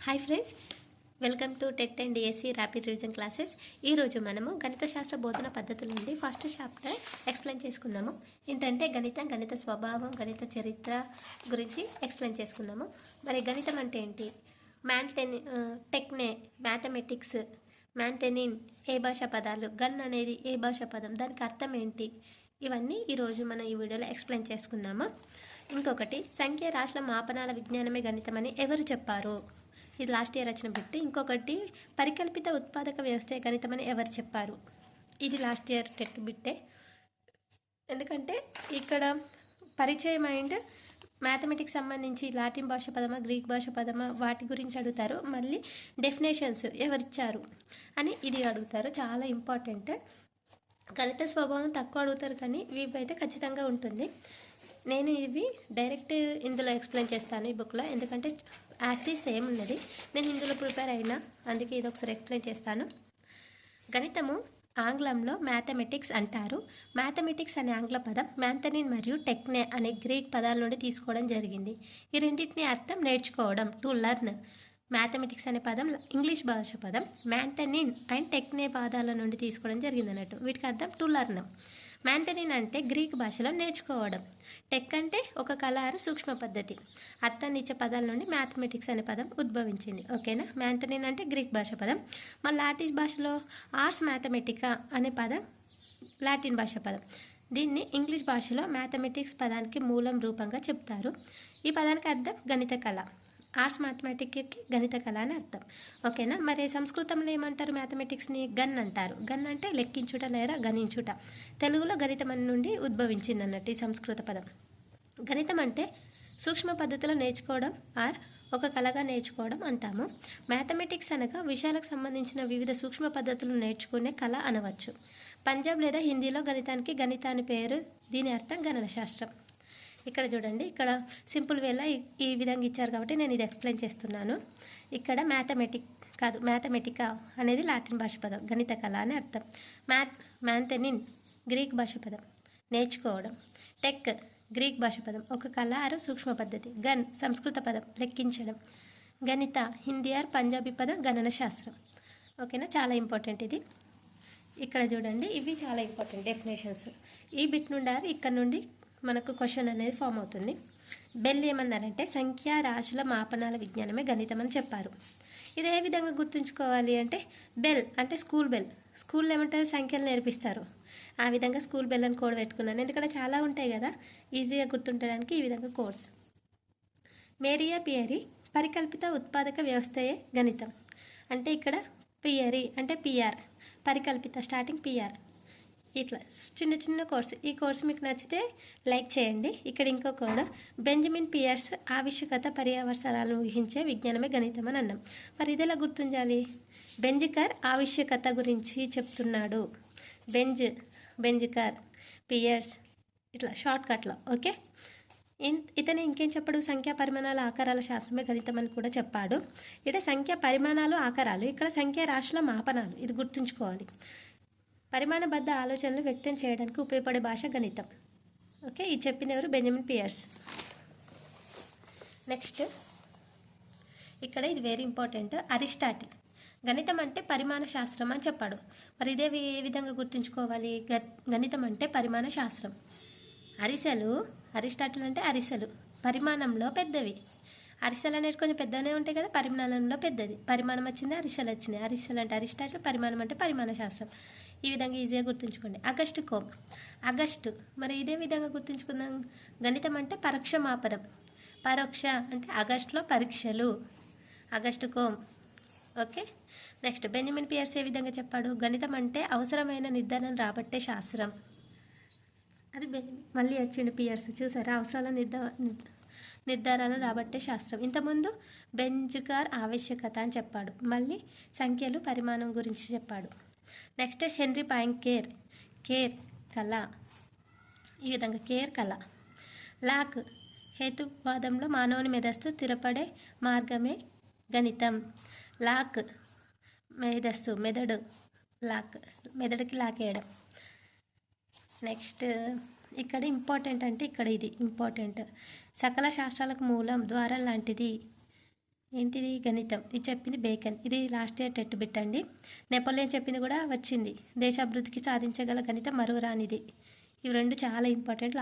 Hi friends, welcome to TET and DSC rapid revision classes. ఈరోజు మనము గణిత శాస్త్ర బోధన పద్ధతుల నుండి ఫస్ట్ చాప్టర్ ఎక్స్ప్లెయిన్ చేసుకుందాము. ఏంటంటే గణిత స్వభావం, గణిత చరిత్ర గురించి ఎక్స్ప్లెయిన్ చేసుకుందాము. మరి గణితం అంటే ఏంటి, టెక్నే, మ్యాథమెటిక్స్, మ్యాంథెనిన్ ఏ భాషా పదాలు, గన్ అనేది ఏ భాషా పదం, దానికి అర్థం ఏంటి, ఇవన్నీ ఈరోజు మనం ఈ వీడియోలో ఎక్స్ప్లెయిన్ చేసుకుందాము. ఇంకొకటి, సంఖ్య రాశుల మాపనాల విజ్ఞానమే గణితమని ఎవరు చెప్పారు, ఇది లాస్ట్ ఇయర్ వచ్చిన బిట్. ఇంకొకటి, పరికల్పిత ఉత్పాదక వ్యవస్థ గణితమని ఎవరు చెప్పారు, ఇది లాస్ట్ ఇయర్ టెట్ బిట్టే. ఎందుకంటే ఇక్కడ పరిచయం అండ్ మ్యాథమెటిక్స్ సంబంధించి లాటిన్ భాష పదమా, గ్రీక్ భాష పదమా, వాటి గురించి అడుగుతారు. మళ్ళీ డెఫినేషన్స్ ఎవరిచ్చారు అని ఇది అడుగుతారు, చాలా ఇంపార్టెంట్. గణిత స్వభావం తక్కువ అడుగుతారు, కానీ ఇవి అయితే ఖచ్చితంగా ఉంటుంది. నేను ఇవి డైరెక్ట్ ఇందులో ఎక్స్ప్లెయిన్ చేస్తాను ఈ బుక్లో, ఎందుకంటే యాస్టీ సేమ్ ఉన్నది. నేను ఇందులో ప్రిపేర్ అయినా, అందుకే ఇది ఒకసారి ఎక్స్ప్లెయిన్ చేస్తాను. గణితము ఆంగ్లంలో మ్యాథమెటిక్స్ అంటారు. మ్యాథమెటిక్స్ అనే ఆంగ్ల పదం మ్యాంథనిన్ మరియు టెక్నే అనే గ్రీక్ పదాల నుండి తీసుకోవడం జరిగింది. ఈ రెండింటిని అర్థం నేర్చుకోవడం, టు లర్న్. మ్యాథమెటిక్స్ అనే పదం ఇంగ్లీష్ భాష పదం, మ్యాంథనిన్ అండ్ టెక్నే పదాల నుండి తీసుకోవడం జరిగింది అన్నట్టు. వీటికి అర్థం టు లర్న్. మ్యాంథనిన్ అంటే గ్రీక్ భాషలో నేర్చుకోవడం. టెక్ అంటే ఒక కళారు సూక్ష్మ పద్ధతి. అర్థాన్ని ఇచ్చే పదాల నుండి మ్యాథమెటిక్స్ అనే పదం ఉద్భవించింది. ఓకేనా. మ్యాంథనిన్ అంటే గ్రీక్ భాష పదం. మన లాటిన్ భాషలో ఆర్స్ మ్యాథమెటికా అనే పదం లాటిన్ భాష పదం. దీన్ని ఇంగ్లీష్ భాషలో మ్యాథమెటిక్స్ పదానికి మూలం రూపంగా చెప్తారు. ఈ పదానికి అర్థం గణిత కళ. ఆర్ట్స్ మ్యాథమెటిక్కి గణిత కళ అని అర్థం. ఓకేనా. మరి సంస్కృతంలో ఏమంటారు, మ్యాథమెటిక్స్ని గన్ అంటారు. గన్ అంటే లెక్కించుట లేదా గణించుట. తెలుగులో గణితం నుండి ఉద్భవించింది అన్నట్టు ఈ సంస్కృత పదం. గణితం అంటే సూక్ష్మ పద్ధతిలో నేర్చుకోవడం ఆర్ ఒక కళగా నేర్చుకోవడం అంటాము. మ్యాథమెటిక్స్ అనగా విషయాలకు సంబంధించిన వివిధ సూక్ష్మ పద్ధతులు నేర్చుకునే కళ అనవచ్చు. పంజాబ్ లేదా హిందీలో గణితాని పేరు, దీని అర్థం గణన శాస్త్రం. ఇక్కడ చూడండి, ఇక్కడ సింపుల్ వేలా ఈ విధంగా ఇచ్చారు కాబట్టి నేను ఇది ఎక్స్ప్లెయిన్ చేస్తున్నాను. ఇక్కడ మ్యాథమెటికా అనేది లాటిన్ భాష పదం, గణిత కళ అని అర్థం. మ్యాంథనిన్ గ్రీక్ భాష పదం, నేర్చుకోవడం. టెక్ గ్రీక్ భాష పదం, ఒక కళ ఆరు సూక్ష్మ పద్ధతి. గన్ సంస్కృత పదం, లెక్కించడం. గణిత హిందీ ఆర్ పంజాబీ పదం, గణన శాస్త్రం. ఓకేనా, చాలా ఇంపార్టెంట్ ఇది. ఇక్కడ చూడండి, ఇవి చాలా ఇంపార్టెంట్ డెఫినేషన్స్. ఈ బిట్ నుండి ఇక్కడ నుండి మనకు క్వశ్చన్ అనేది ఫామ్ అవుతుంది. బెల్ ఏమన్నారంటే సంఖ్యా రాశుల మాపనాల విజ్ఞానమే గణితం అని చెప్పారు. ఇది ఏ విధంగా గుర్తుంచుకోవాలి అంటే, బెల్ అంటే స్కూల్ బెల్. స్కూల్లో ఏమంటారు, సంఖ్యలు నేర్పిస్తారు. ఆ విధంగా స్కూల్ బెల్ అని కోడ్ పెట్టుకున్నాను, ఎందుకంటే చాలా ఉంటాయి కదా, ఈజీగా గుర్తుండడానికి ఈ విధంగా కోడ్స్. మేరియా పియరీ పరికల్పిత ఉత్పాదక వ్యవస్థయే గణితం. అంటే ఇక్కడ పియరీ అంటే పిఆర్, పరికల్పిత స్టార్టింగ్ పిఆర్. ఇట్లా చిన్న చిన్న కోర్స్. ఈ కోర్సు మీకు నచ్చితే లైక్ చేయండి. ఇక్కడ ఇంకో కోడ్, బెంజమిన్ పియర్స్ ఆవశ్యకత పర్యావసరాలను ఊహించే విజ్ఞానమే గణితం అని అన్నాం. మరి ఇది ఎలా గుర్తుంచాలి, బెంజికర్ ఆవశ్యకత గురించి చెప్తున్నాడు. బెంజికర్ పియర్స్, ఇట్లా షార్ట్ కట్లో. ఓకే. ఇతను ఇంకేం చెప్పాడు, సంఖ్యా పరిమాణాల ఆకారాల శాస్త్రమే గణితం అని కూడా చెప్పాడు. ఇక్కడ సంఖ్యా పరిమాణాలు ఆకారాలు, ఇక్కడ సంఖ్యా రాశుల మాపనాలు, ఇది గుర్తుంచుకోవాలి. పరిమాణబద్ధ ఆలోచనలు వ్యక్తం చేయడానికి ఉపయోగపడే భాష గణితం. ఓకే, ఇది చెప్పింది ఎవరు, బెంజమిన్ పియర్స్. నెక్స్ట్ ఇక్కడ ఇది వెరీ ఇంపార్టెంట్, అరిస్టాటిల్ గణితం అంటే పరిమాణ శాస్త్రం అని చెప్పాడు. మరి ఇదే ఏ విధంగా గుర్తుంచుకోవాలి, గణితం అంటే పరిమాణ శాస్త్రం. అరిస్టాటిల్ అంటే అరిసెలు పరిమాణంలో పెద్దవి. అరిసెలు అనేది కొంచెం పెద్దగానే ఉంటాయి కదా, పరిమాణంలో పెద్దది. పరిమాణం వచ్చింది, అరిసెలు వచ్చినాయి. అరిసెలు అంటే అరిస్టాటిల్, పరిమాణం అంటే పరిమాణ శాస్త్రం. ఈ విధంగా ఈజీగా గుర్తుంచుకోండి. ఆగస్టు కోమ్, ఆగస్టు. మరి ఇదే విధంగా గుర్తుంచుకుందాం, గణితం అంటే పరోక్ష మాపనం. పరోక్ష అంటే ఆగస్టులో పరీక్షలు, ఆగస్టు కోమ్. ఓకే. నెక్స్ట్ బెంజమిన్ పియర్స్ ఏ విధంగా చెప్పాడు, గణితం అంటే అవసరమైన నిర్ధారణ రాబట్టే శాస్త్రం. అది మళ్ళీ వచ్చిండు పియర్స్, చూసారా, అవసరాల నిర్ధారణ రాబట్టే శాస్త్రం. ఇంతకుముందు బెంజికర్ ఆవశ్యకత అని చెప్పాడు, మళ్ళీ సంఖ్యలు పరిమాణం గురించి చెప్పాడు. నెక్స్ట్ హెన్రీ పాయింకేర్, కేర్ కళ. ఈ విధంగా కేర్ కళ. లాక్ హేతువాదంలో మానవుని మేధస్సు స్థిరపడే మార్గమే గణితం. లాక్ మేధస్సు, మెదడు, లాక్ మెదడుకి లాక్ వేయడం. నెక్స్ట్ ఇక్కడ ఇంపార్టెంట్ అంటే ఇక్కడ ఇది ఇంపార్టెంట్, సకల శాస్త్రాలకు మూలం ద్వారం లాంటిది. ఏంటిది గణితం, ఇది చెప్పింది బేకన్. ఇది లాస్ట్ ఇయర్ టెట్ బిట్ అండి. నెపోలియన్ చెప్పింది కూడా వచ్చింది, దేశాభివృద్ధికి సాధించగల గణితం మరువరానిది. ఇవి రెండు చాలా ఇంపార్టెంట్,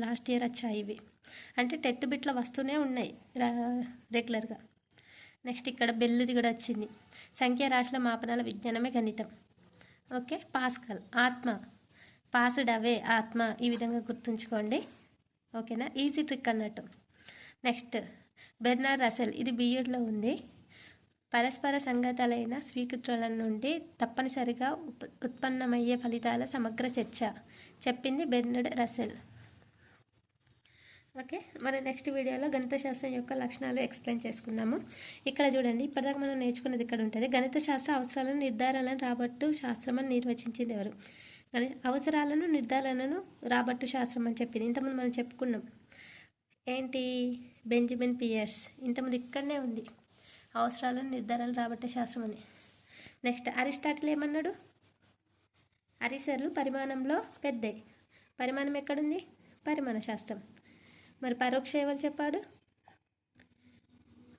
లాస్ట్ ఇయర్ వచ్చాయి ఇవి. అంటే టెట్ బిట్లో వస్తూనే ఉన్నాయి రెగ్యులర్గా. నెక్స్ట్ ఇక్కడ బెల్లుది కూడా వచ్చింది, సంఖ్య రాశుల మాపనాల విజ్ఞానమే గణితం. ఓకే. పాస్కల్, ఆత్మ, పాస్డ్ అవే ఆత్మ, ఈ విధంగా గుర్తుంచుకోండి. ఓకేనా, ఈజీ ట్రిక్ అన్నట్టు. నెక్స్ట్ బెర్నార్డ్ రసెల్, ఇది బిఎడ్లో ఉంది. పరస్పర సంగతులైన స్వీకృతుల నుండి తప్పనిసరిగా ఉత్పన్నమయ్యే ఫలితాల సమగ్ర చర్చ, చెప్పింది బెర్నార్డ్ రసెల్. ఓకే, మన నెక్స్ట్ వీడియోలో గణిత శాస్త్రం యొక్క లక్షణాలు ఎక్స్ప్లెయిన్ చేసుకుందాము. ఇక్కడ చూడండి, ఇప్పటిదాకా మనం నేర్చుకున్నది ఇక్కడ ఉంటుంది. గణిత శాస్త్ర అవసరాలను నిర్ధారణలను రాబట్టు శాస్త్రం అని నిర్వచించింది ఎవరు? అవసరాలను నిర్ధారణను రాబట్టు శాస్త్రం అని చెప్పింది. ఇంతకుముందు మనం చెప్పుకున్నాం ఏంటి, బెంజమిన్ పియర్స్. ఇంతకుముందు ఇక్కడనే ఉంది, అవసరాలను నిర్ధారణ రాబట్టే శాస్త్రం అని. నెక్స్ట్ అరిస్టాటిల్ ఏమన్నాడు? అరిసెర్లు పరిమాణంలో పెద్దవి. పరిమాణం ఎక్కడుంది? పరిమాణ శాస్త్రం. మరి పరోక్ష ఎవరు చెప్పాడు?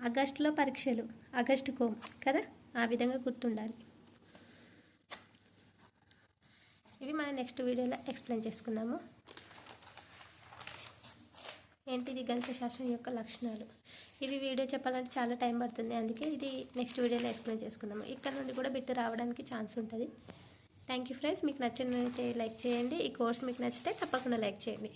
ఆగస్టులో పరీక్షలు, ఆగస్టు కోమ్ కదా, ఆ విధంగా గుర్తుండాలి. ఇవి మన నెక్స్ట్ వీడియోలో ఎక్స్ప్లెయిన్ చేసుకున్నాము. ఏంటిది గణిత శాస్త్రం యొక్క లక్షణాలు. ఇవి వీడియో చెప్పాలంటే చాలా టైం పడుతుంది, అందుకే ఇది నెక్స్ట్ వీడియోలో ఎక్స్ప్లెయిన్ చేసుకుందాము. ఇక్కడ నుండి కూడా బిట్ రావడానికి ఛాన్స్ ఉంటుంది. Thank you friends. మీకు నచ్చినట్లయితే లైక్ చేయండి. ఈ కోర్స్ మీకు నచ్చితే తప్పకుండా లైక్ చేయండి.